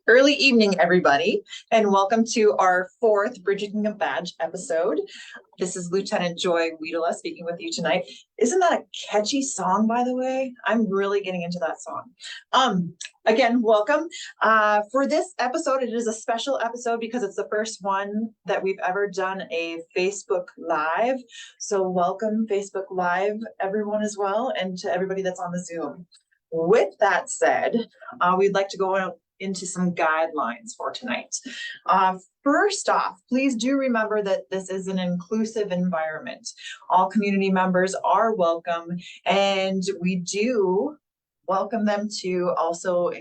Early evening, everybody, and welcome to our fourth Bridging a Badge episode. This is Lieutenant Joy Wiedela speaking with you tonight. Isn't that a catchy song, by the way? I'm really getting into that song. Again, welcome. For this episode, it is a special episode because it's the first one that we've ever done a Facebook Live. So welcome Facebook Live, everyone as well, and to everybody that's on the Zoom. With that said, we'd like to go into some guidelines for tonight. First off, please do remember that this is an inclusive environment. All community members are welcome, and we do welcome them to also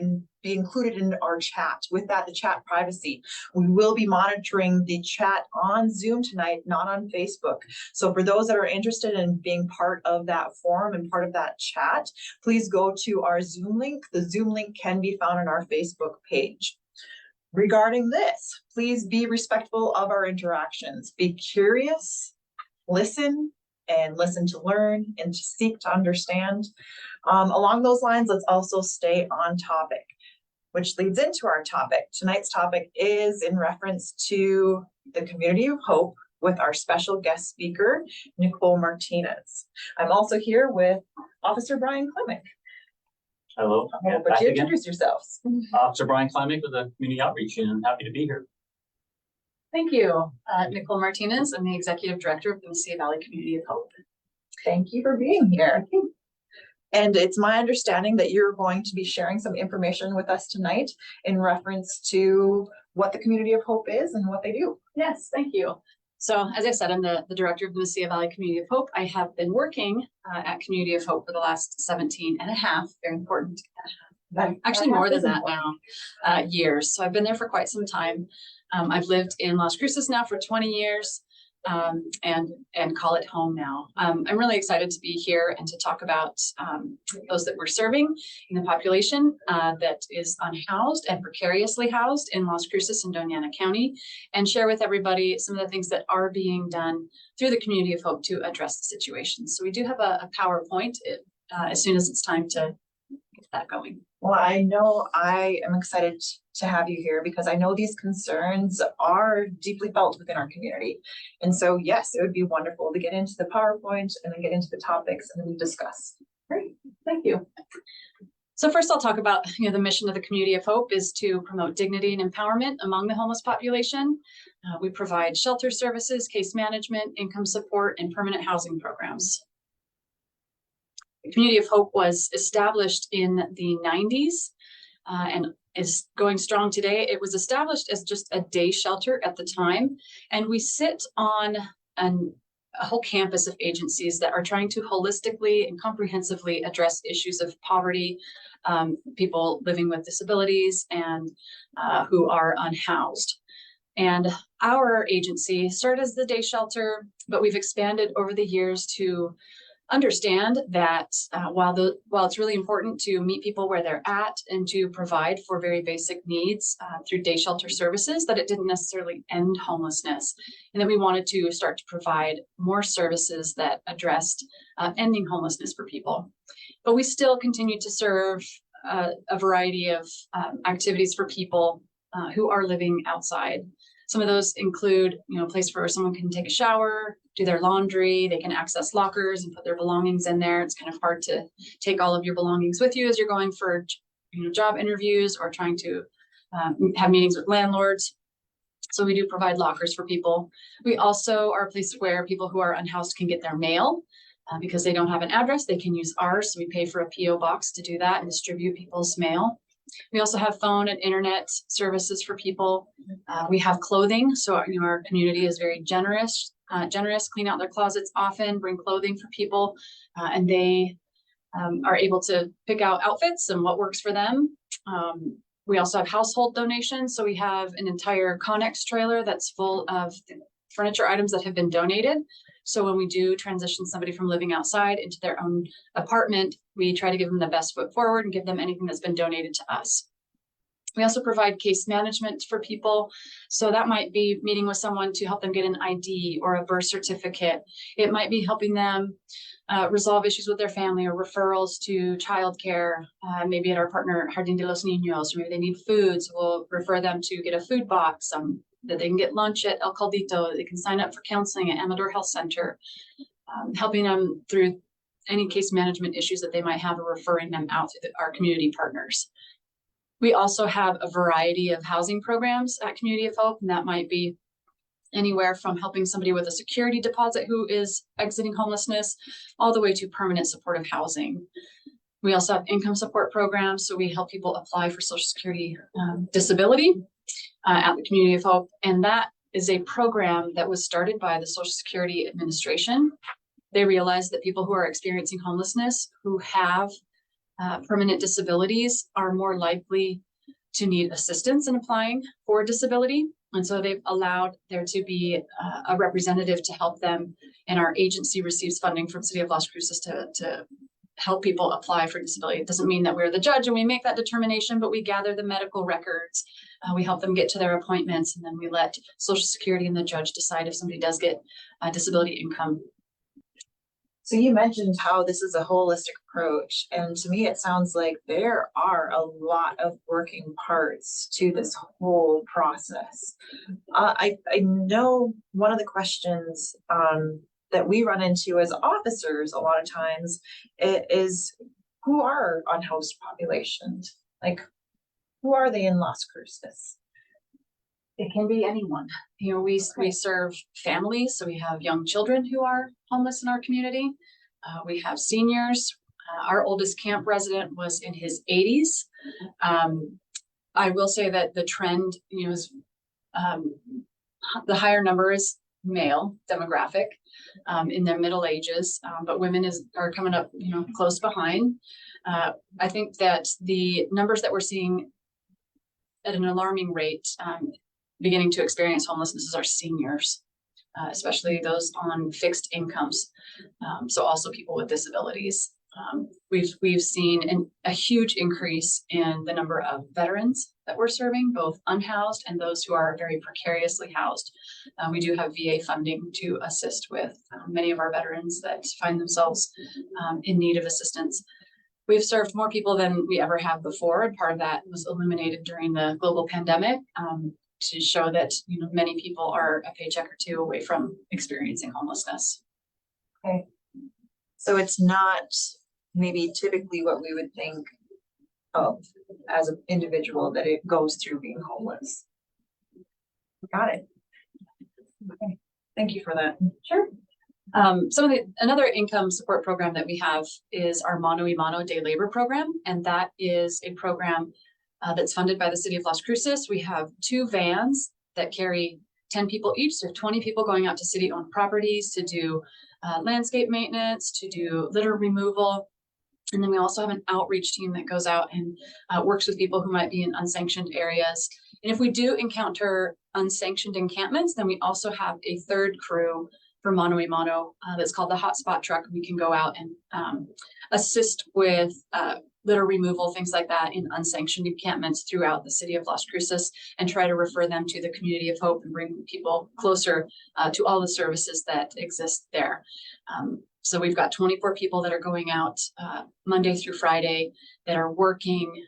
be included in our chat. With that, the chat privacy. We will be monitoring the chat on Zoom tonight, not on Facebook. So for those that are interested in being part of that forum and part of that chat, please go to our Zoom link. The Zoom link can be found on our Facebook page. Regarding this, please be respectful of our interactions. Be curious, listen, and listen to learn and to seek to understand. Along those lines, let's also stay on topic, which leads into our topic. Tonight's topic is in reference to the Community of Hope with our special guest speaker, Nicole Martinez. I'm also here with Officer Brian Klemick. Hello. Would you introduce yourselves? Officer Brian Klemick with the Community Outreach, and I'm happy to be here. Thank you. Nicole Martinez. I'm the Executive Director of the Mesilla Valley Community of Hope. Thank you for being here. And it's my understanding that you're going to be sharing some information with us tonight in reference to what the Community of Hope is and what they do. Yes, thank you. So as I said, I'm the Director of the Mesilla Valley Community of Hope. I have been working at Community of Hope for the last 17 and a half, very important, actually more than that now, years. So I've been there for quite some time. I've lived in Las Cruces now for 20 years and call it home now. I'm really excited to be here and to talk about those that we're serving in the population that is unhoused and precariously housed in Las Cruces and Doña Ana County, and share with everybody some of the things that are being done through the Community of Hope to address the situation. So we do have a PowerPoint as soon as it's time to get that going. Well, I know I am excited to have you here because I know these concerns are deeply felt within our community. And so, yes, it would be wonderful to get into the PowerPoint and then get into the topics and then discuss. Great, thank you. So first I'll talk about, the mission of the Community of Hope is to promote dignity and empowerment among the homeless population. We provide shelter services, case management, income support, and permanent housing programs. The Community of Hope was established in the 90s and is going strong today. It was established as just a day shelter at the time, and we sit on a whole campus of agencies that are trying to holistically and comprehensively address issues of poverty, people living with disabilities, and who are unhoused. And our agency started as the day shelter, but we've expanded over the years to understand that while it's really important to meet people where they're at and to provide for very basic needs through day shelter services, that it didn't necessarily end homelessness, and that we wanted to start to provide more services that addressed ending homelessness for people. But we still continue to serve a variety of activities for people who are living outside. Some of those include, a place where someone can take a shower, do their laundry, they can access lockers and put their belongings in there. It's kind of hard to take all of your belongings with you as you're going for, job interviews or trying to have meetings with landlords. So we do provide lockers for people. We also are a place where people who are unhoused can get their mail because they don't have an address. They can use ours. So we pay for a PO box to do that and distribute people's mail. We also have phone and internet services for people. We have clothing. So, our community is very generous, clean out their closets often, bring clothing for people, and they are able to pick out outfits and what works for them. We also have household donations. So we have an entire Connex trailer that's full of furniture items that have been donated. So when we do transition somebody from living outside into their own apartment, we try to give them the best foot forward and give them anything that's been donated to us. We also provide case management for people. So that might be meeting with someone to help them get an ID or a birth certificate. It might be helping them resolve issues with their family or referrals to childcare, maybe at our partner Jardín de los Niños, or maybe they need food. So we'll refer them to get a food box, that they can get lunch at El Caldito, they can sign up for counseling at Amador Health Center, helping them through any case management issues that they might have, or referring them out to our community partners. We also have a variety of housing programs at Community of Hope, and that might be anywhere from helping somebody with a security deposit who is exiting homelessness, all the way to permanent supportive housing. We also have income support programs, so we help people apply for Social Security disability at the Community of Hope, and that is a program that was started by the Social Security Administration. They realized that people who are experiencing homelessness, who have permanent disabilities, are more likely to need assistance in applying for disability. And so they've allowed there to be a representative to help them. And our agency receives funding from City of Las Cruces to help people apply for disability. It doesn't mean that we're the judge and we make that determination, but we gather the medical records. We help them get to their appointments, and then we let Social Security and the judge decide if somebody does get disability income. So you mentioned how this is a holistic approach, and to me, it sounds like there are a lot of working parts to this whole process. I know one of the questions that we run into as officers a lot of times is, who are unhoused populations? Like, who are they in Las Cruces? It can be anyone. You know, we serve families, so we have young children who are homeless in our community. We have seniors. Our oldest camp resident was in his 80s. I will say that the trend, you know, is the higher number is male demographic in their middle ages, but women are coming up, you know, close behind. I think that the numbers that we're seeing at an alarming rate beginning to experience homelessness is our seniors, especially those on fixed incomes. So also people with disabilities. We've seen a huge increase in the number of veterans that we're serving, both unhoused and those who are very precariously housed. We do have VA funding to assist with many of our veterans that find themselves in need of assistance. We've served more people than we ever have before, and part of that was illuminated during the global pandemic, to show that, you know, many people are a paycheck or two away from experiencing homelessness. Okay. So it's not maybe typically what we would think of as an individual that it goes through being homeless. Got it. Okay. Thank you for that. Sure. Another income support program that we have is our Mano y Mano Day Labor Program, and that is a program that's funded by the City of Las Cruces. We have 2 vans that carry 10 people each, so 20 people going out to city-owned properties to do landscape maintenance, to do litter removal. And then we also have an outreach team that goes out and works with people who might be in unsanctioned areas. And if we do encounter unsanctioned encampments, then we also have a third crew for Mano y Mano that's called the Hotspot Truck. We can go out and assist with litter removal, things like that, in unsanctioned encampments throughout the City of Las Cruces, and try to refer them to the Community of Hope and bring people closer to all the services that exist there. So we've got 24 people that are going out Monday through Friday that are working.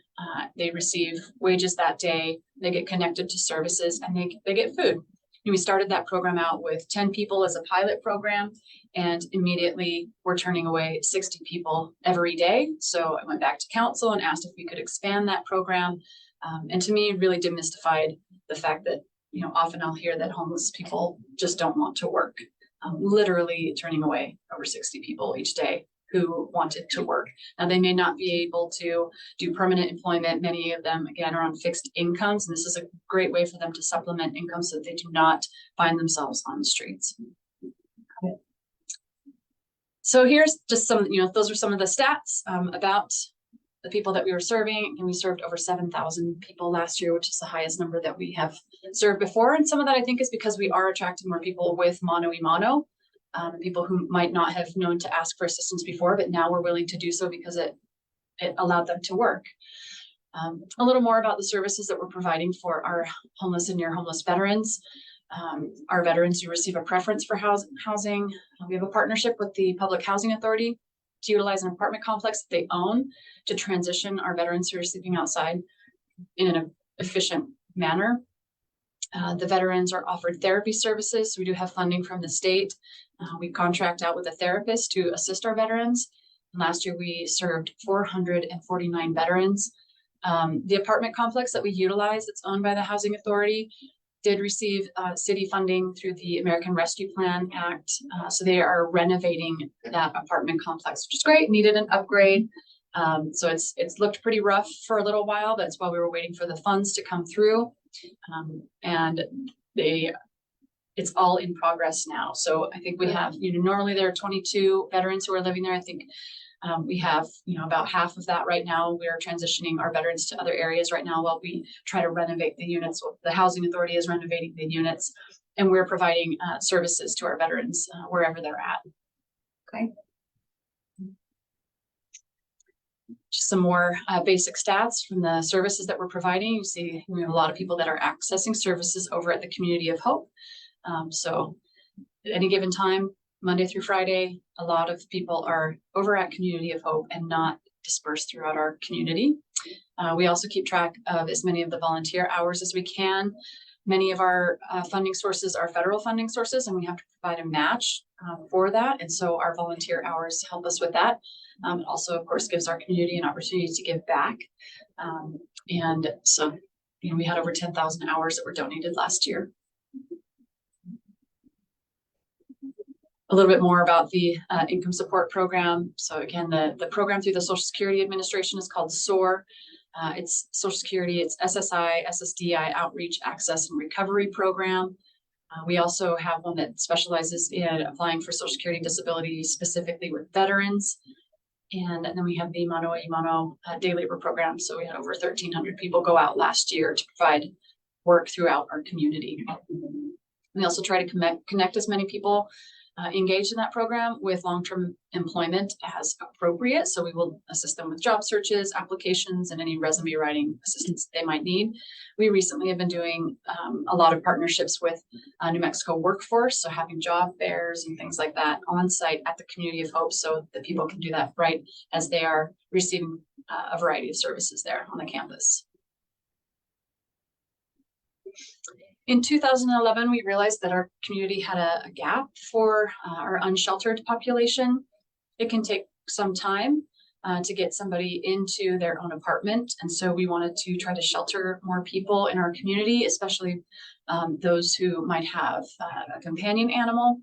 They receive wages that day. They get connected to services, and they get food. And we started that program out with 10 people as a pilot program, and immediately we're turning away 60 people every day. So I went back to council and asked if we could expand that program. And to me, really demystified the fact that, you know, often I'll hear that homeless people just don't want to work. Literally turning away over 60 people each day who wanted to work. Now, they may not be able to do permanent employment. Many of them, again, are on fixed incomes, and this is a great way for them to supplement income so that they do not find themselves on the streets. So here's just some, you know, those are some of the stats about the people that we were serving, and we served over 7,000 people last year, which is the highest number that we have served before. And some of that, I think, is because we are attracting more people with Mano y Mano, people who might not have known to ask for assistance before, but now we're willing to do so because it allowed them to work. A little more about the services that we're providing for our homeless and near homeless veterans. Our veterans do receive a preference for housing. We have a partnership with the Public Housing Authority to utilize an apartment complex that they own to transition our veterans who are sleeping outside in an efficient manner. The veterans are offered therapy services. We do have funding from the state. We contract out with a therapist to assist our veterans. And last year, we served 449 veterans. The apartment complex that we utilize, that's owned by the Housing Authority, did receive city funding through the American Rescue Plan Act. So they are renovating that apartment complex, which is great, needed an upgrade. So it's looked pretty rough for a little while. That's why we were waiting for the funds to come through. And it's all in progress now. So I think we have, normally there are 22 veterans who are living there. I think we have, about half of that right now. We are transitioning our veterans to other areas right now while we try to renovate the units. The Housing Authority is renovating the units, and we're providing services to our veterans wherever they're at. Okay. Just some more basic stats from the services that we're providing. You see, we have a lot of people that are accessing services over at the Community of Hope. So at any given time, Monday through Friday, a lot of people are over at Community of Hope and not dispersed throughout our community. We also keep track of as many of the volunteer hours as we can. Many of our funding sources are federal funding sources, and we have to provide a match for that. And so our volunteer hours help us with that. It also, of course, gives our community an opportunity to give back. And so, we had over 10,000 hours that were donated last year. A little bit more about the income support program. So again, the program through the Social Security Administration is called SOAR. It's Social Security, it's SSI, SSDI Outreach, Access, and Recovery Program. We also have one that specializes in applying for Social Security disability, specifically with veterans. And then we have the Mano a Mano day labor program. So we had over 1,300 people go out last year to provide work throughout our community. We also try to connect as many people engaged in that program with long-term employment as appropriate. So we will assist them with job searches, applications, and any resume writing assistance they might need. We recently have been doing a lot of partnerships with New Mexico Workforce, so having job fairs and things like that on site at the Community of Hope so that people can do that right as they are receiving a variety of services there on the campus. In 2011, we realized that our community had a gap for our unsheltered population. It can take some time to get somebody into their own apartment. And so we wanted to try to shelter more people in our community, especially those who might have a companion animal.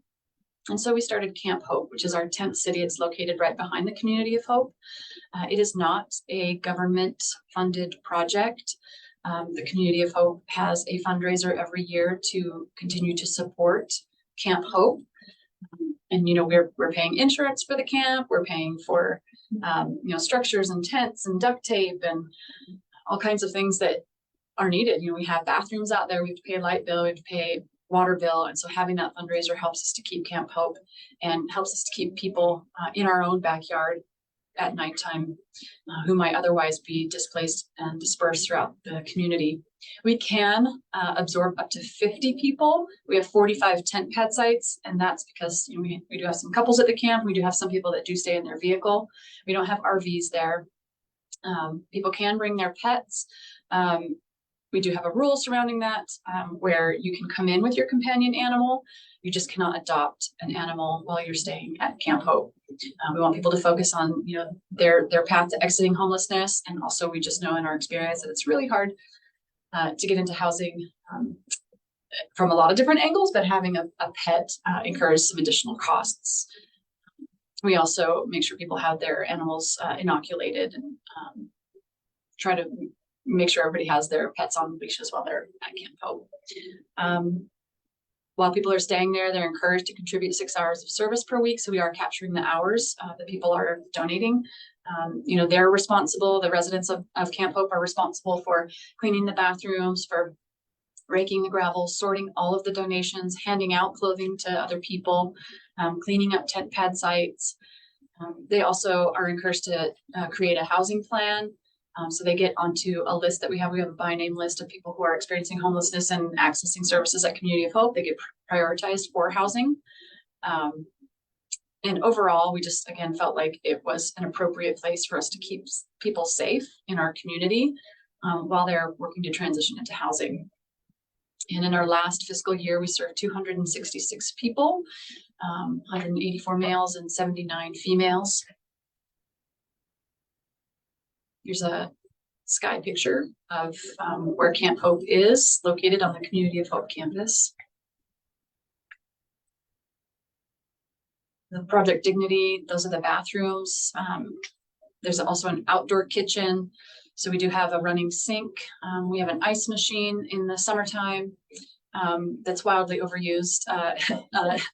And so we started Camp Hope, which is our tent city. It's located right behind the Community of Hope. It is not a government-funded project. The Community of Hope has a fundraiser every year to continue to support Camp Hope. And, we're paying insurance for the camp. We're paying for, structures and tents and duct tape and all kinds of things that are needed. We have bathrooms out there. We have to pay a light bill. We have to pay water bill. And so having that fundraiser helps us to keep Camp Hope and helps us to keep people in our own backyard at nighttime who might otherwise be displaced and dispersed throughout the community. We can absorb up to 50 people. We have 45 tent pad sites, and that's because we do have some couples at the camp. We do have some people that do stay in their vehicle. We don't have RVs there. People can bring their pets. We do have a rule surrounding that where you can come in with your companion animal. You just cannot adopt an animal while you're staying at Camp Hope. We want people to focus on, their path to exiting homelessness. And also we just know in our experience that it's really hard to get into housing from a lot of different angles, but having a pet incurs some additional costs. We also make sure people have their animals inoculated and try to make sure everybody has their pets on leashes while they're at Camp Hope. While people are staying there, they're encouraged to contribute 6 hours of service per week. So we are capturing the hours that people are donating. They're responsible, the residents of Camp Hope are responsible for cleaning the bathrooms, for raking the gravel, sorting all of the donations, handing out clothing to other people, cleaning up tent pad sites. They also are encouraged to create a housing plan So they get onto a list that we have. We have a by name list of people who are experiencing homelessness and accessing services at Community of Hope. They get prioritized for housing. And overall, we just, again, felt like it was an appropriate place for us to keep people safe in our community while they're working to transition into housing. And in our last fiscal year, we served 266 people, 184 males and 79 females. Here's a sky picture of where Camp Hope is located on the Community of Hope campus. The Project Dignity, those are the bathrooms. There's also an outdoor kitchen. So we do have a running sink. We have an ice machine in the summertime that's wildly overused.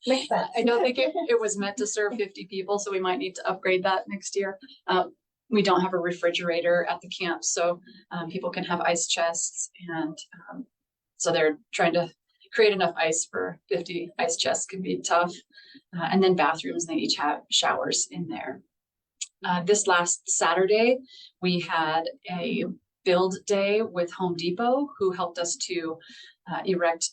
Makes sense. I don't think it was meant to serve 50 people, so we might need to upgrade that next year. We don't have a refrigerator at the camp, so people can have ice chests. And so they're trying to create enough ice for 50 ice chests can be tough. And then bathrooms, they each have showers in there. This last Saturday, we had a build day with Home Depot, who helped us to erect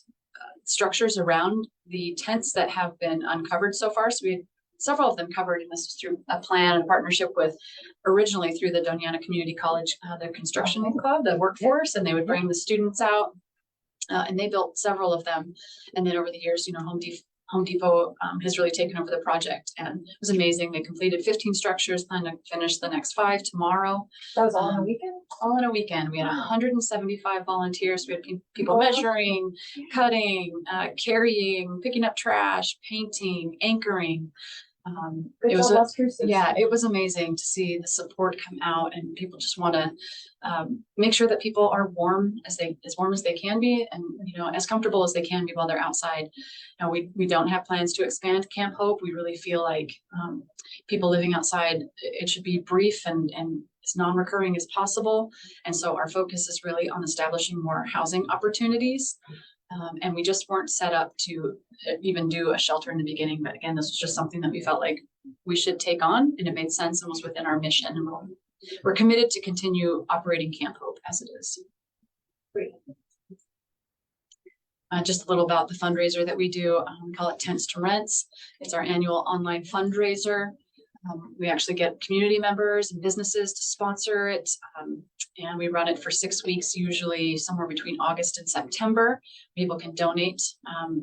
structures around the tents that have been uncovered so far. So we had several of them covered, and this was through a plan and partnership with, originally through the Doñana Community College, their construction club, the workforce, and they would bring the students out. And they built several of them. And then over the years, Home Depot has really taken over the project, and it was amazing. They completed 15 structures, plan to finish the next 5 tomorrow. That was all in a weekend? All in a weekend. We had 175 volunteers. We had people measuring, cutting, carrying, picking up trash, painting, anchoring. It was Las Cruces. Yeah, it was amazing to see the support come out, and people just want to make sure that people are warm as they can be, and as comfortable as they can be while they're outside. Now we don't have plans to expand Camp Hope. We really feel like people living outside, it should be brief and as non-recurring as possible. And so our focus is really on establishing more housing opportunities. And we just weren't set up to even do a shelter in the beginning. But again, this was just something that we felt like we should take on, and it made sense and was within our mission. And we're committed to continue operating Camp Hope as it is. Great. Just a little about the fundraiser that we do. We call it Tents to Rents. It's our annual online fundraiser. We actually get community members and businesses to sponsor it. And we run it for 6 weeks, usually somewhere between August and September. People can donate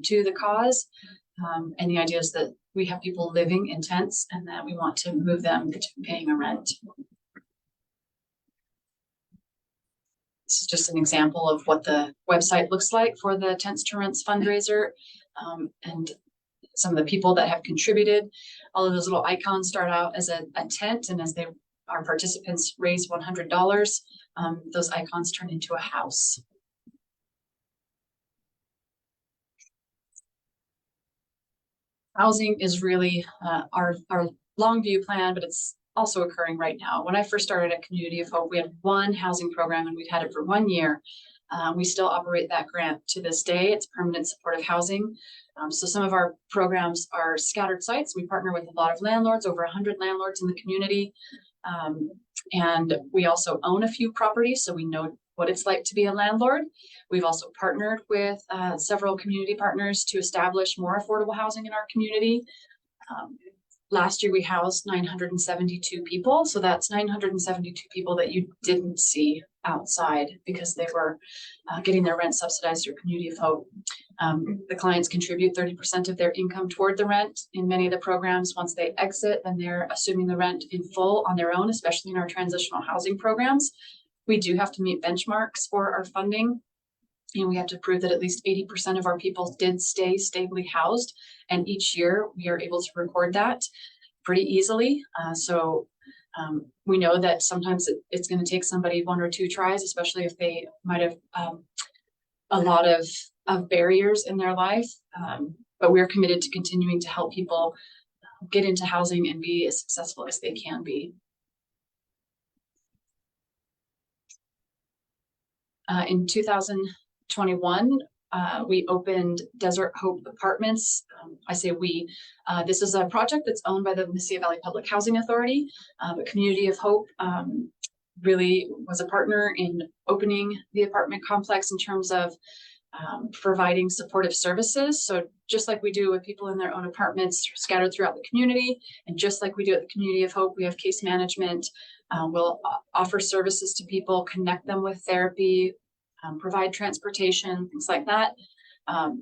to the cause. And the idea is that we have people living in tents, and that we want to move them to paying a rent. This is just an example of what the website looks like for the Tents to Rents fundraiser. And some of the people that have contributed. All of those little icons start out as a tent, and as our participants raise $100, those icons turn into a house. Housing is really our long view plan, but it's also occurring right now. When I first started at Community of Hope, we had one housing program, and we'd had it for 1 year. We still operate that grant to this day. It's permanent supportive housing. So some of our programs are scattered sites. We partner with a lot of landlords, over 100 landlords in the community. And we also own a few properties, so we know what it's like to be a landlord. We've also partnered with several community partners to establish more affordable housing in our community. Last year we housed 972 people. So that's 972 people that you didn't see outside because they were getting their rent subsidized through Community of Hope. The clients contribute 30% of their income toward the rent in many of the programs. Once they exit, then they're assuming the rent in full on their own, especially in our transitional housing programs. We do have to meet benchmarks for our funding. And we have to prove that at least 80% of our people did stay stably housed. And each year we are able to record that pretty easily. We know that sometimes it's going to take somebody 1 or 2 tries, especially if they might have a lot of barriers in their life. But we're committed to continuing to help people get into housing and be as successful as they can be. In 2021, we opened Desert Hope Apartments. I say we. This is a project that's owned by the Mesilla Valley Public Housing Authority. The Community of Hope really was a partner in opening the apartment complex in terms of providing supportive services. So just like we do with people in their own apartments scattered throughout the community, and just like we do at the Community of Hope, we have case management. We'll offer services to people, connect them with therapy, provide transportation, things like that.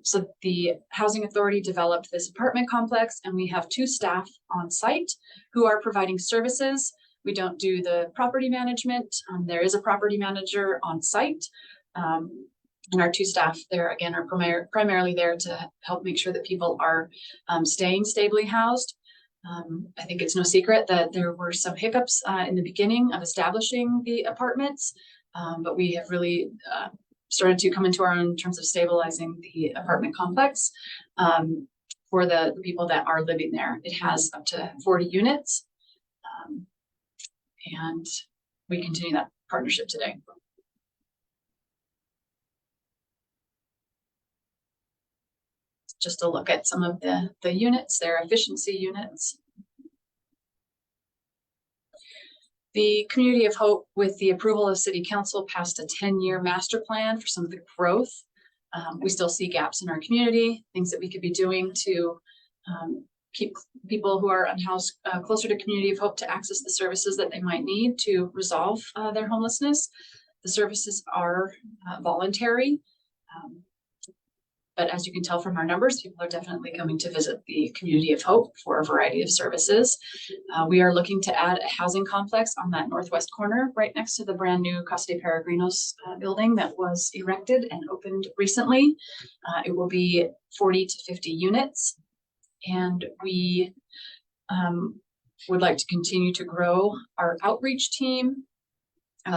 So the Housing Authority developed this apartment complex, and we have 2 staff on site who are providing services. We don't do the property management. There is a property manager on site. And our 2 staff there, again, are primarily there to help make sure that people are staying stably housed. I think it's no secret that there were some hiccups in the beginning of establishing the apartments, but we have really started to come into our own in terms of stabilizing the apartment complex for the people that are living there. It has up to 40 units, and we continue that partnership today. Just to look at some of the units, their efficiency units. The Community of Hope, with the approval of City Council, passed a 10-year master plan for some of the growth. We still see gaps in our community, things that we could be doing to keep people who are unhoused closer to Community of Hope to access the services that they might need to resolve their homelessness. The services are voluntary. But as you can tell from our numbers, people are definitely coming to visit the Community of Hope for a variety of services. We are looking to add a housing complex on that northwest corner, right next to the brand new Casa de Peregrinos building that was erected and opened recently. It will be 40 to 50 units. And we would like to continue to grow our outreach team.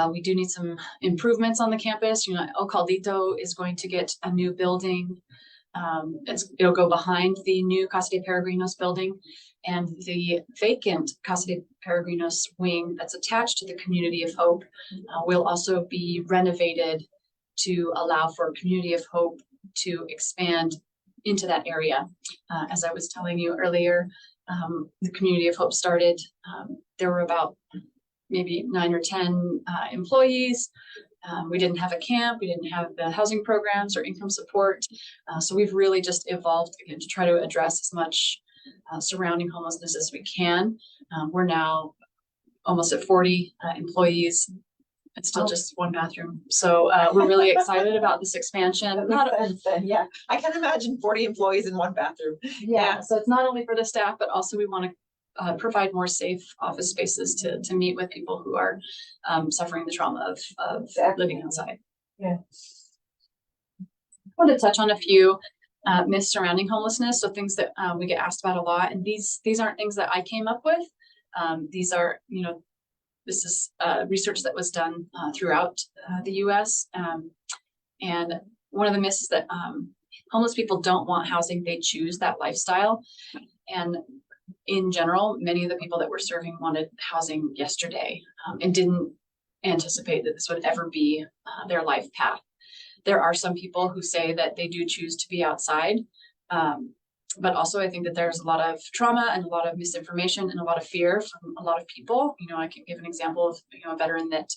We do need some improvements on the campus. El Caldito is going to get a new building. It'll go behind the new Casa de Peregrinos building, and the vacant Casa de Peregrinos wing that's attached to the Community of Hope will also be renovated to allow for Community of Hope to expand into that area. As I was telling you earlier, the Community of Hope started, there were about maybe 9 or 10 employees. We didn't have a camp. We didn't have the housing programs or income support. So we've really just evolved again to try to address as much surrounding homelessness as we can. We're now almost at 40 employees. It's still just 1 bathroom. So we're really excited about this expansion. Yeah, I can imagine 40 employees in 1 bathroom. Yeah, so it's not only for the staff, but also we want to provide more safe office spaces to meet with people who are suffering the trauma of living outside. Yeah. I want to touch on a few myths surrounding homelessness. So things that we get asked about a lot, and these aren't things that I came up with. These are, this is research that was done throughout the US. And one of the myths is that homeless people don't want housing, they choose that lifestyle. And in general, many of the people that we're serving wanted housing yesterday and didn't anticipate that this would ever be their life path. There are some people who say that they do choose to be outside, but also I think that there's a lot of trauma and a lot of misinformation and a lot of fear from a lot of people. I can give an example of a veteran that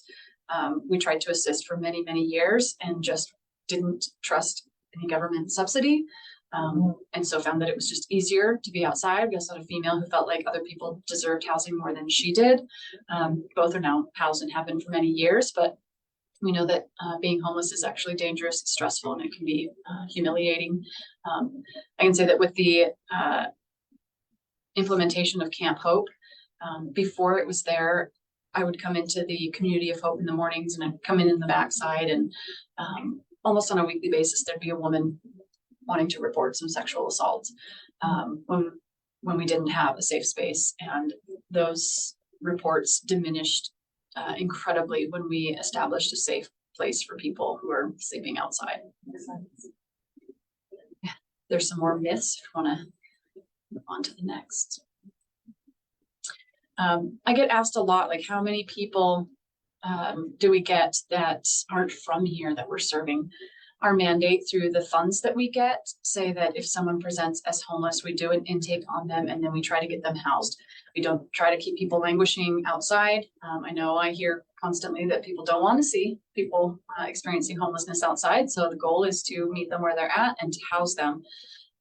we tried to assist for many, many years and just didn't trust any government subsidy. And so found that it was just easier to be outside. We also had a female who felt like other people deserved housing more than she did. Both are now housed and have been for many years, but we know that being homeless is actually dangerous, it's stressful, and it can be humiliating. I can say that with the implementation of Camp Hope, before it was there, I would come into the Community of Hope in the mornings, and I'd come in the backside, and almost on a weekly basis, there'd be a woman wanting to report some sexual assault when we didn't have a safe space. And those reports diminished incredibly when we established a safe place for people who are sleeping outside. Yeah, there's some more myths if you want to move on to the next. I get asked a lot, like, how many people do we get that aren't from here that we're serving? our mandate through the funds that we get say that if someone presents as homeless, we do an intake on them and then we try to get them housed. We don't try to keep people languishing outside. I know I hear constantly that people don't want to see people experiencing homelessness outside. So the goal is to meet them where they're at and to house them.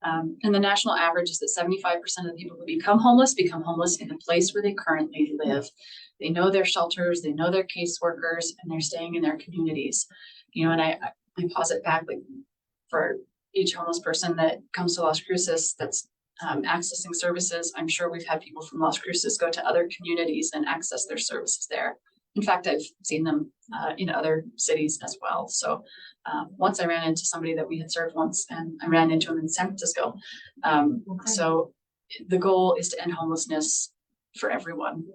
And the national average is that 75% of the people who become homeless in the place where they currently live. They know their shelters, they know their caseworkers, and they're staying in their communities. You know, and I posit back, like, for each homeless person that comes to Las Cruces that's accessing services, I'm sure we've had people from Las Cruces go to other communities and access their services there. In fact, I've seen them in other cities as well. So once I ran into somebody that we had served once, and I ran into him in San Francisco. So the goal is to end homelessness for everyone.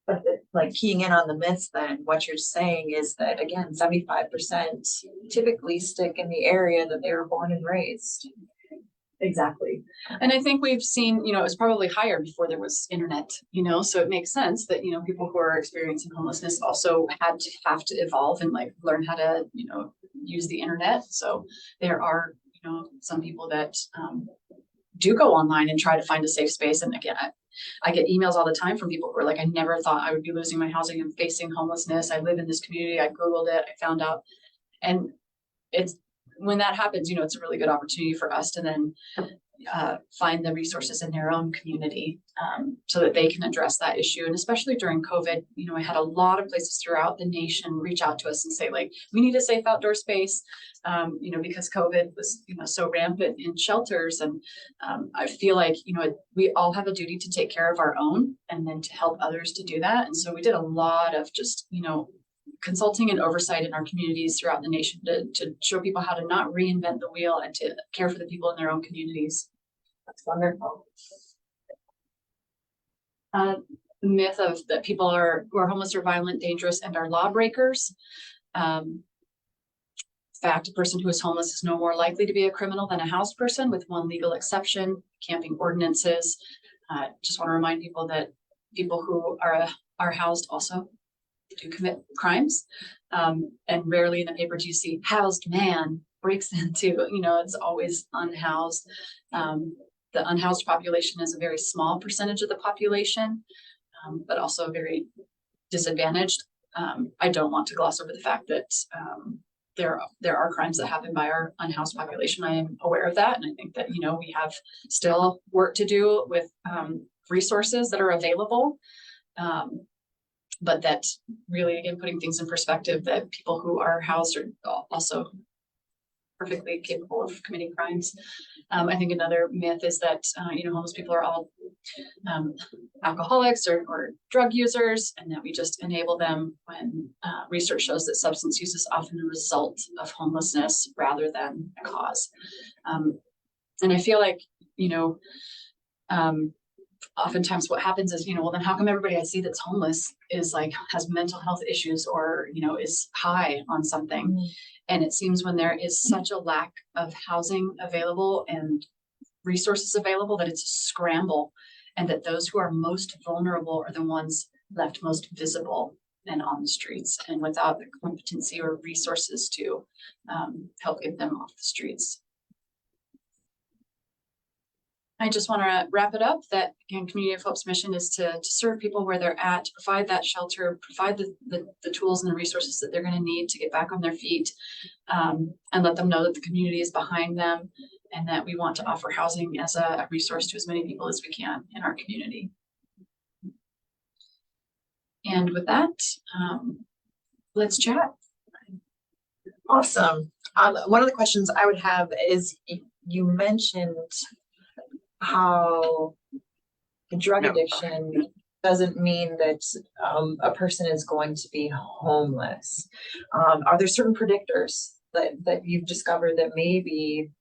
But like keying in on the myths, then what you're saying is that, again, 75% typically stick in the area that they were born and raised. Exactly. And I think we've seen, you know, it was probably higher before there was internet, you know, so it makes sense that, you know, people who are experiencing homelessness also have to evolve and like learn how to, you know, use the internet. So there are, you know, some people that do go online and try to find a safe space. And again, I get emails all the time from people who are like, I never thought I would be losing my housing and facing homelessness. I live in this community. I Googled it. I found out. And it's, when that happens, you know, it's a really good opportunity for us to then find the resources in their own community so that they can address that issue. And especially during COVID, you know, I had a lot of places throughout the nation reach out to us and say, like, we need a safe outdoor space, you know, because COVID was, you know, so rampant in shelters. And I feel like, you know, we all have a duty to take care of our own and then to help others to do that. And so we did a lot of just, you know, consulting and oversight in our communities throughout the nation to show people how to not reinvent the wheel and to care for the people in their own communities. That's wonderful. The myth of that people who are homeless are violent, dangerous, and are lawbreakers. Fact, a person who is homeless is no more likely to be a criminal than a housed person, with one legal exception: camping ordinances. Just want to remind people that people who are housed also do commit crimes, and rarely in the paper do you see housed man breaks into, you know, it's always unhoused. The unhoused population is a very small percentage of the population, but also very disadvantaged. I don't want to gloss over the fact that there are crimes that happen by our unhoused population. I am aware of that, and I think that, you know, we have still work to do with resources that are available. But that really, again, putting things in perspective, that people who are housed are also perfectly capable of committing crimes. I think another myth is that, you know, homeless people are all alcoholics or drug users, and that we just enable them when research shows that substance use is often a result of homelessness rather than a cause. And I feel like, you know, oftentimes what happens is, you know, well, then how come everybody I see that's homeless is like, has mental health issues or, you know, is high on something. Mm-hmm. And it seems when there is such a lack of housing available and resources available that it's a scramble, and that those who are most vulnerable are the ones left most visible and on the streets and without the competency or resources to help get them off the streets. I just want to wrap it up that, again, Community of Hope's mission is to serve people where they're at, to provide that shelter, provide the tools and the resources that they're going to need to get back on their feet, and let them know that the community is behind them, and that we want to offer housing as a resource to as many people as we can in our community. And with that, let's chat. Awesome. One of the questions I would have is, you mentioned how drug addiction doesn't mean that a person is going to be homeless. Are there certain predictors that you've discovered that maybe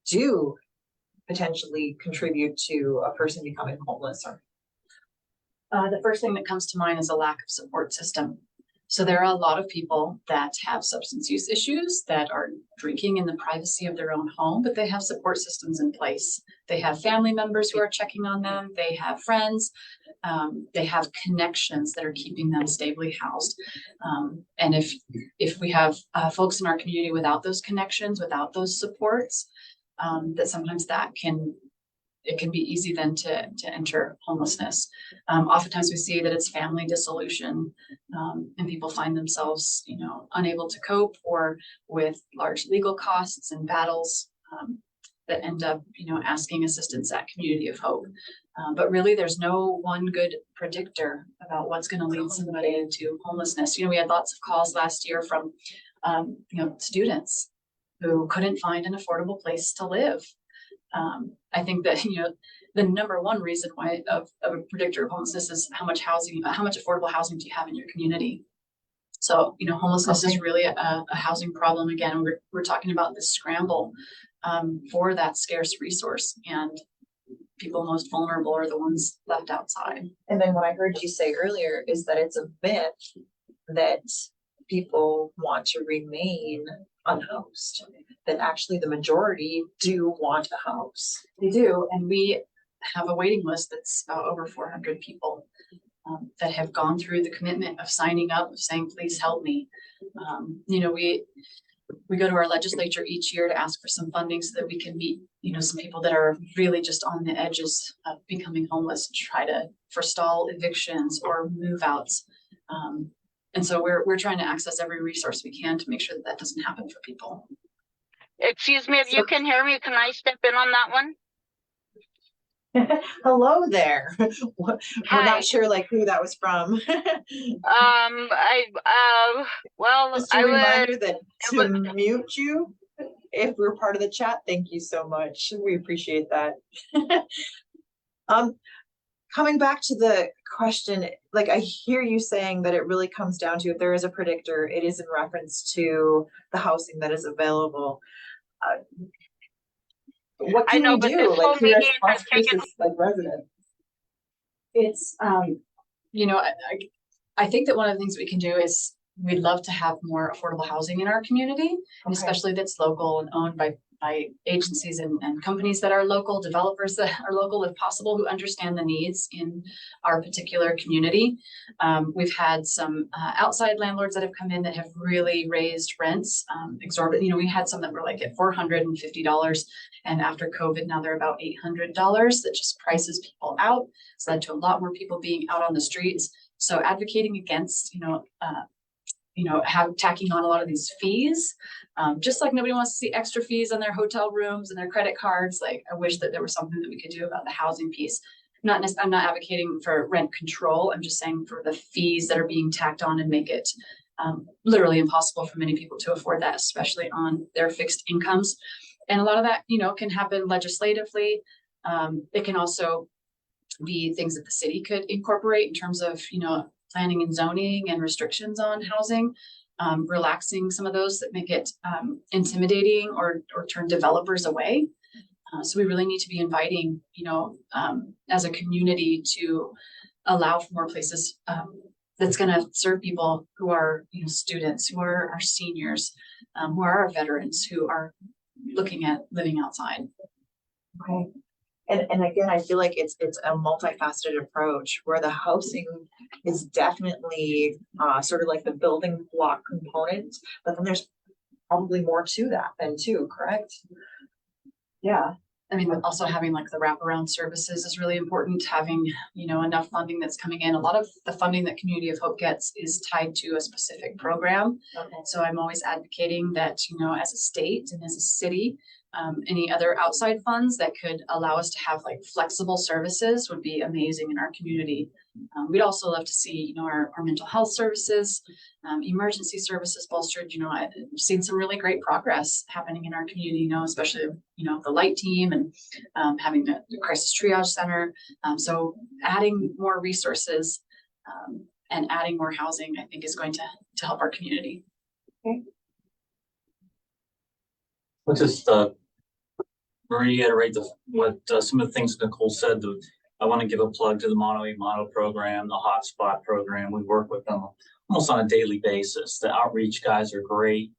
do potentially contribute to a person becoming homeless? Or the first thing that comes to mind is a lack of support system. So there are a lot of people that have substance use issues that are drinking in the privacy of their own home, but they have support systems in place. They have family members who are checking on them. They have friends. They have connections that are keeping them stably housed. And if we have folks in our community without those connections, without those supports, that sometimes it can be easy then to enter homelessness. Oftentimes we see that it's family dissolution, and people find themselves, unable to cope or with large legal costs and battles that end up, asking assistance at Community of Hope. But really, there's no one good predictor about what's going to lead somebody into homelessness. We had lots of calls last year from, students who couldn't find an affordable place to live. I think that, the number one reason why of a predictor of homelessness is how much affordable housing do you have in your community? So, homelessness is really a housing problem. Again, we're talking about this scramble for that scarce resource, and people most vulnerable are the ones left outside. And then what I heard you say earlier is that it's a myth that people want to remain unhoused, that actually the majority do want a house. They do, and we have a waiting list that's over 400 people that have gone through the commitment of signing up, of saying, please help me. We go to our legislature each year to ask for some funding so that we can meet, some people that are really just on the edges of becoming homeless, try to forestall evictions or move outs. And so we're trying to access every resource we can to make sure that doesn't happen for people. Excuse me, if you can hear me, can I step in on that one? Hello there. We're Hi. not sure who that was from. Just a reminder that to mute you if we're part of the chat. Thank you so much. We appreciate that. Coming back to the question, I hear you saying that it really comes down to, if there is a predictor, it is in reference to the housing that is available. What can we do? Here as Las Cruces, residents? It's, I think that one of the things we can do is we'd love to have more affordable housing in our community, and especially that's local and owned by agencies and companies that are local, developers that are local if possible, who understand the needs in our particular community. We've had some outside landlords that have come in that have really raised rents exorbitant. We had some that were at $450, and after COVID now they're about $800. That just prices people out. It's led to a lot more people being out on the streets. So advocating against tacking on a lot of these fees, just like nobody wants to see extra fees on their hotel rooms and their credit cards. I wish that there was something that we could do about the housing piece. I'm not advocating for rent control. I'm just saying for the fees that are being tacked on and make it literally impossible for many people to afford that, especially on their fixed incomes. And a lot of that, can happen legislatively. It can also be things that the city could incorporate in terms of, planning and zoning and restrictions on housing, relaxing some of those that make it intimidating or turn developers away. So we really need to be inviting, as a community, to allow for more places that's going to serve people who are, students, who are our seniors, who are our veterans, who are looking at living outside. Okay. And again, I feel like it's a multifaceted approach where the housing is definitely sort of the building block component, but then there's probably more to that then too, correct? Yeah. I mean, also having the wraparound services is really important. Having, enough funding that's coming in. A lot of the funding that Community of Hope gets is tied to a specific program. Okay. So I'm always advocating that, as a state and as a city, any other outside funds that could allow us to have flexible services would be amazing in our community. We'd also love to see, our mental health services, emergency services bolstered. I've seen some really great progress happening in our community, especially, the light team and having the crisis triage center. So adding more resources and adding more housing, I think, is going to help our community. Okay. Let's just reiterate what some of the things Nicole said. I want to give a plug to the Mono a Mono program, the Hotspot program. We work with them almost on a daily basis. The outreach guys are great.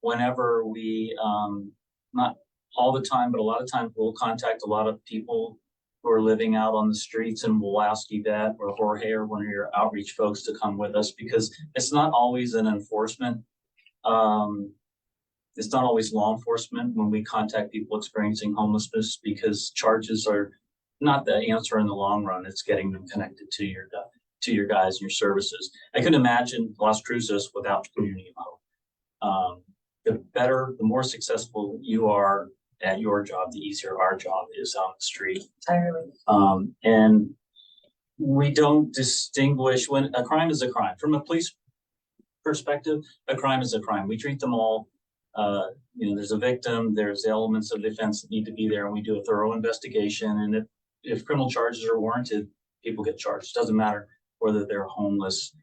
Whenever we, not all the time, but a lot of times we'll contact a lot of people who are living out on the streets, and we'll ask Yvette or Jorge or one of your outreach folks to come with us, because it's not always an enforcement. It's not always law enforcement when we contact people experiencing homelessness, because charges are not the answer in the long run. It's getting them connected to your guys and your services. I couldn't imagine Las Cruces without community of hope. The more successful you are at your job, the easier our job is on the street. Entirely. And we don't distinguish when a crime is a crime. From a police perspective, a crime is a crime. We treat them all. There's a victim, there's elements of defense that need to be there, and we do a thorough investigation. And if criminal charges are warranted, people get charged. It doesn't matter whether they're homeless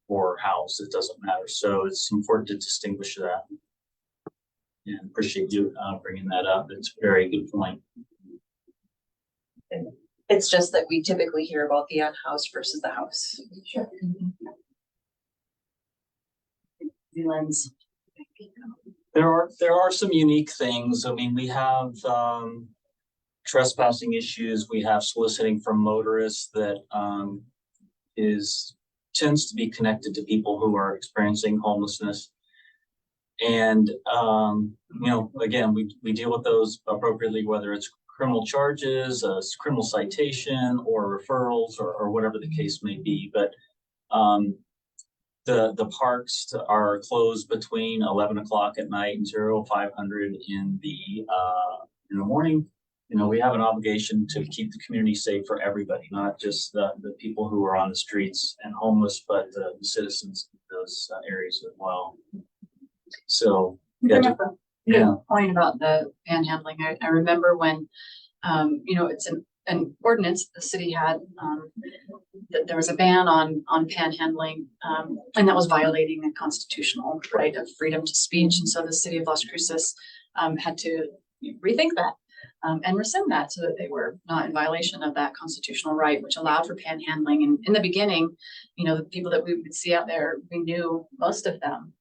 or housed. It doesn't matter. So it's important to distinguish that. And appreciate you bringing that up. It's a very good point. It's just that we typically hear about the unhoused versus the house. Sure. Lens. There are some unique things. I mean, we have trespassing issues. We have soliciting from motorists that tends to be connected to people who are experiencing homelessness. And again, we deal with those appropriately, whether it's criminal charges, a criminal citation, or referrals, or whatever the case may be. But the parks are closed between 11 o'clock at night and 0500 in the morning. We have an obligation to keep the community safe for everybody, not just the people who are on the streets and homeless, but the citizens in those areas as well. So Good point about the panhandling. I remember when, it's an ordinance the city had, that there was a ban on panhandling, and that was violating a constitutional right of freedom to speech. And so the city of Las Cruces had to rethink that and rescind that, so that they were not in violation of that constitutional right, which allowed for panhandling. And in the beginning, the people that we would see out there, we knew most of them.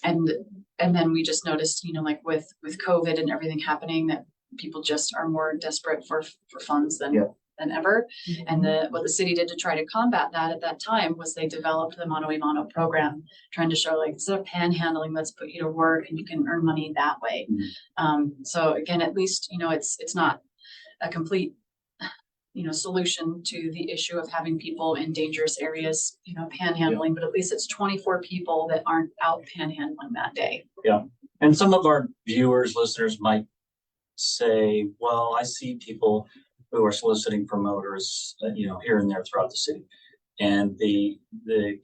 And then we just noticed, like with COVID and everything happening, that people just are more desperate for funds than ever. Mm-hmm. And what the city did to try to combat that at that time was they developed the Mono a Mono program, trying to show, like, instead of panhandling, let's put you to work and you can earn money that way. Mm-hmm. So again, at least, it's not a complete solution to the issue of having people in dangerous areas, panhandling, but at least it's 24 people that aren't out panhandling that day. Yeah. And some of our viewers, listeners might say, well, I see people who are soliciting for motorists, here and there throughout the city. And the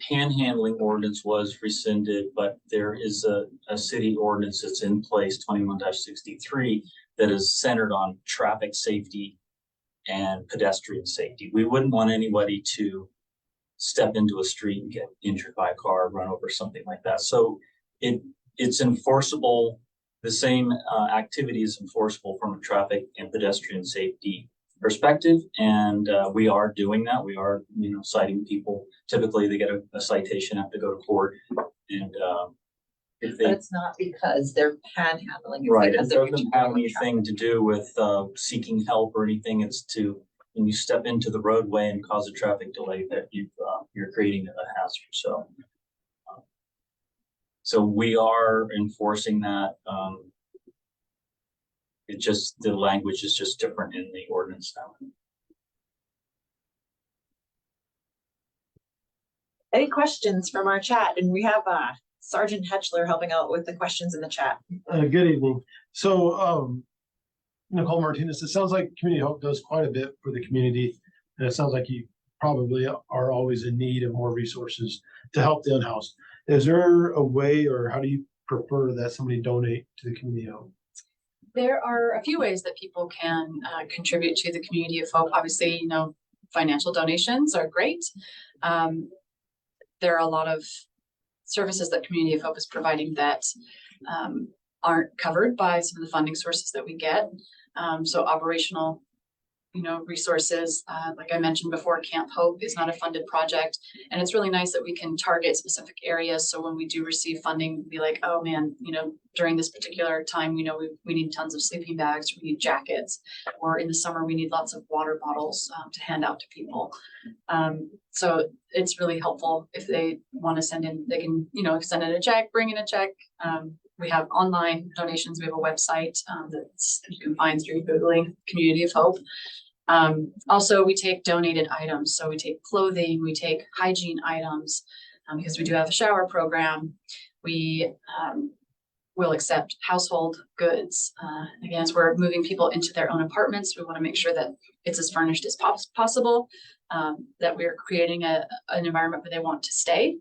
panhandling ordinance was rescinded, but there is a city ordinance that's in place, 21-63, that is centered on traffic safety and pedestrian safety. We wouldn't want anybody to step into a street and get injured by a car, run over, something like that. So it's enforceable. The same activity is enforceable from a traffic and pedestrian safety perspective, and we are doing that. We are, citing people. Typically, they get a citation, have to go to court, and but it's not because they're panhandling. It's right. Because it doesn't have anything to do with seeking help or anything. It's when you step into the roadway and cause a traffic delay, that you're creating a hazard. So we are enforcing that. The language is just different in the ordinance now. Any questions from our chat? And we have Sergeant Hetchler helping out with the questions in the chat. Good evening. So, Nicole Martinez, it sounds like Community Hope does quite a bit for the community, and it sounds like you probably are always in need of more resources to help the unhoused. Is there a way, or how do you prefer that somebody donate to the Community Hope? There are a few ways that people can contribute to the Community of Hope. Obviously, financial donations are great. There are a lot of services that Community of Hope is providing that aren't covered by some of the funding sources that we get. So operational resources. Like I mentioned before, Camp Hope is not a funded project, and it's really nice that we can target specific areas. So when we do receive funding, be like, oh man, during this particular time, we need tons of sleeping bags, we need jackets, or in the summer we need lots of water bottles to hand out to people. So it's really helpful if they want to send in, they can, send in a check, bring in a check. We have online donations. We have a website that you can find through Googling Community of Hope. Also, we take donated items. So we take clothing, we take hygiene items because we do have a shower program. We will accept household goods. Again, as we're moving people into their own apartments, we want to make sure that it's as furnished as possible, that we're creating an environment where they want to stay,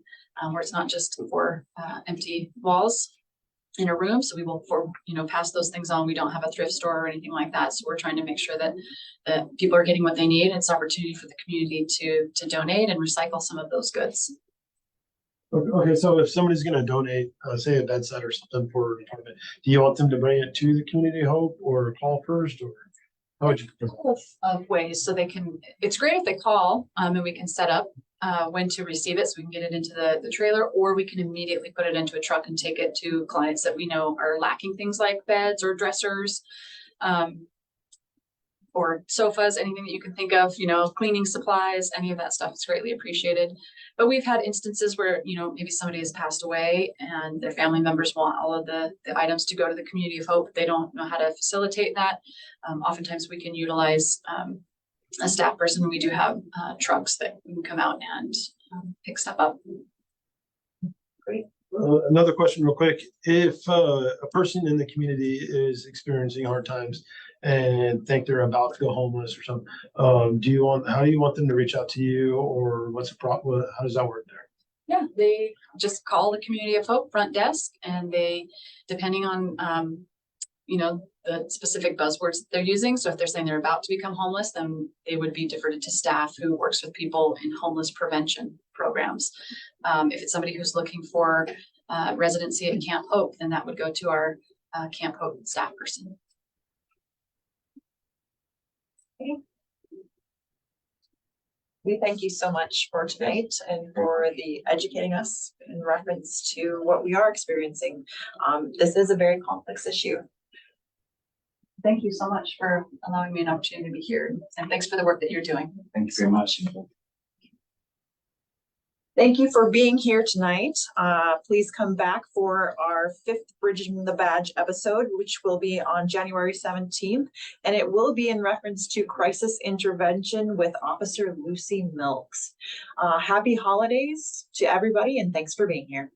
where it's not just for empty walls in a room. So we will pass those things on. We don't have a thrift store or anything like that. So we're trying to make sure that people are getting what they need. It's an opportunity for the community to donate and recycle some of those goods. Okay, so if somebody's going to donate, say a bed set or something for an apartment, do you want them to bring it to the Community Hope or call first, or how would you? Of ways, so it's great if they call and we can set up when to receive it, so we can get it into the trailer, or we can immediately put it into a truck and take it to clients that we know are lacking things like beds or dressers, or sofas, anything that you can think of, cleaning supplies, any of that stuff is greatly appreciated. But we've had instances where, maybe somebody has passed away and their family members want all of the items to go to the Community of Hope. They don't know how to facilitate that. Oftentimes we can utilize a staff person. We do have trucks that can come out and pick stuff up. Great. Another question real quick. If a person in the community is experiencing hard times and think they're about to go homeless or something, how do you want them to reach out to you, or what's the problem? How does that work there? Yeah, they just call the Community of Hope front desk, and they, depending on, the specific buzzwords they're using. So if they're saying they're about to become homeless, then they would be diverted to staff who works with people in homeless prevention programs. If it's somebody who's looking for residency at Camp Hope, then that would go to our Camp Hope staff person. We thank you so much for tonight and for the educating us in reference to what we are experiencing. This is a very complex issue. Thank you so much for allowing me an opportunity to be here, and thanks for the work that you're doing. Thank you very much. Thank you for being here tonight. Please come back for our 5th Bridging the Badge episode, which will be on January 17th, and it will be in reference to crisis intervention with Officer Lucy Milks. Happy holidays to everybody, and thanks for being here.